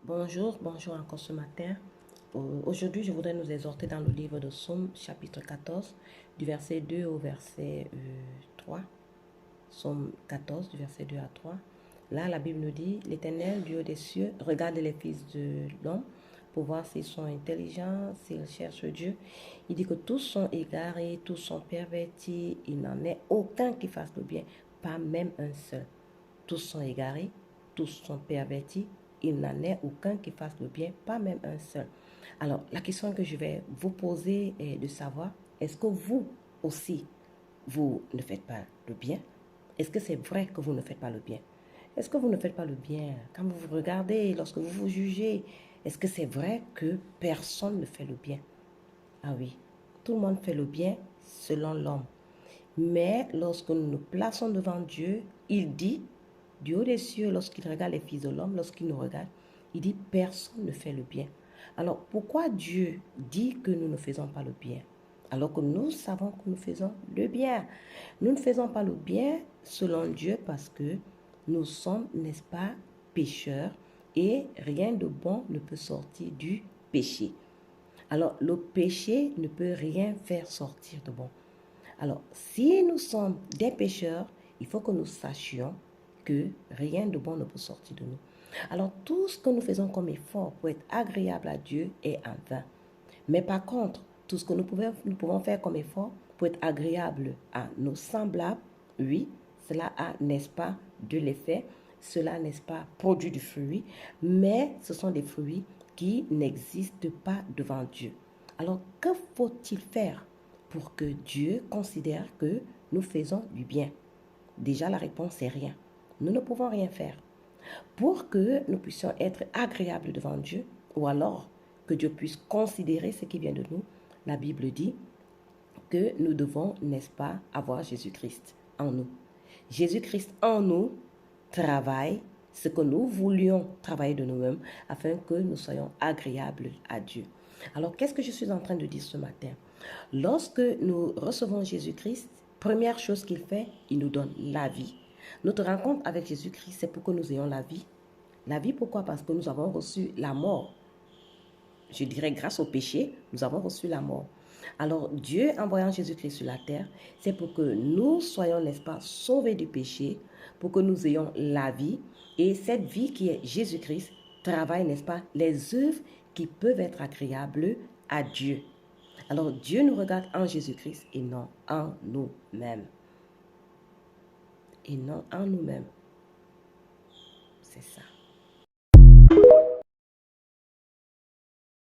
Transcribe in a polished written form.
Bonjour encore ce matin. Aujourd'hui, je voudrais nous exhorter dans le livre de Psaume, chapitre 14, du verset 2 au verset 3. Psaume 14, du verset 2 à 3. Là, la Bible nous dit, l'Éternel, Dieu des cieux, regarde les fils de l'homme pour voir s'ils sont intelligents, s'ils cherchent Dieu. Il dit que tous sont égarés, tous sont pervertis, il n'en est aucun qui fasse le bien, pas même un seul. Tous sont égarés, tous sont pervertis, il n'en est aucun qui fasse le bien, pas même un seul. Alors, la question que je vais vous poser est de savoir, est-ce que vous aussi, vous ne faites pas le bien? Est-ce que c'est vrai que vous ne faites pas le bien? Est-ce que vous ne faites pas le bien quand vous vous regardez, lorsque vous vous jugez? Est-ce que c'est vrai que personne ne fait le bien? Ah oui, tout le monde fait le bien selon l'homme. Mais lorsque nous nous plaçons devant Dieu, il dit, du haut des cieux, lorsqu'il regarde les fils de l'homme, lorsqu'il nous regarde, il dit, personne ne fait le bien. Alors, pourquoi Dieu dit que nous ne faisons pas le bien? Alors que nous savons que nous faisons le bien. Nous ne faisons pas le bien selon Dieu parce que nous sommes, n'est-ce pas, pécheurs et rien de bon ne peut sortir du péché. Alors, le péché ne peut rien faire sortir de bon. Alors, si nous sommes des pécheurs, il faut que nous sachions que rien de bon ne peut sortir de nous. Alors, tout ce que nous faisons comme effort pour être agréable à Dieu est en vain. Mais par contre, tout ce que nous pouvons faire comme effort pour être agréable à nos semblables, oui, cela a, n'est-ce pas, de l'effet, cela, n'est-ce pas, produit du fruit, mais ce sont des fruits qui n'existent pas devant Dieu. Alors, que faut-il faire pour que Dieu considère que nous faisons du bien? Déjà, la réponse est rien. Nous ne pouvons rien faire. Pour que nous puissions être agréables devant Dieu, ou alors que Dieu puisse considérer ce qui vient de nous, la Bible dit que nous devons, n'est-ce pas, avoir Jésus-Christ en nous. Jésus-Christ en nous travaille ce que nous voulions travailler de nous-mêmes afin que nous soyons agréables à Dieu. Alors, qu'est-ce que je suis en train de dire ce matin? Lorsque nous recevons Jésus-Christ, première chose qu'il fait, il nous donne la vie. Notre rencontre avec Jésus-Christ, c'est pour que nous ayons la vie. La vie, pourquoi? Parce que nous avons reçu la mort. Je dirais grâce au péché, nous avons reçu la mort. Alors Dieu, envoyant Jésus-Christ sur la terre, c'est pour que nous soyons, n'est-ce pas, sauvés du péché, pour que nous ayons la vie. Et cette vie qui est Jésus-Christ travaille, n'est-ce pas, les œuvres qui peuvent être agréables à Dieu. Alors Dieu nous regarde en Jésus-Christ et non en nous-mêmes. Et non en nous-mêmes. C'est ça.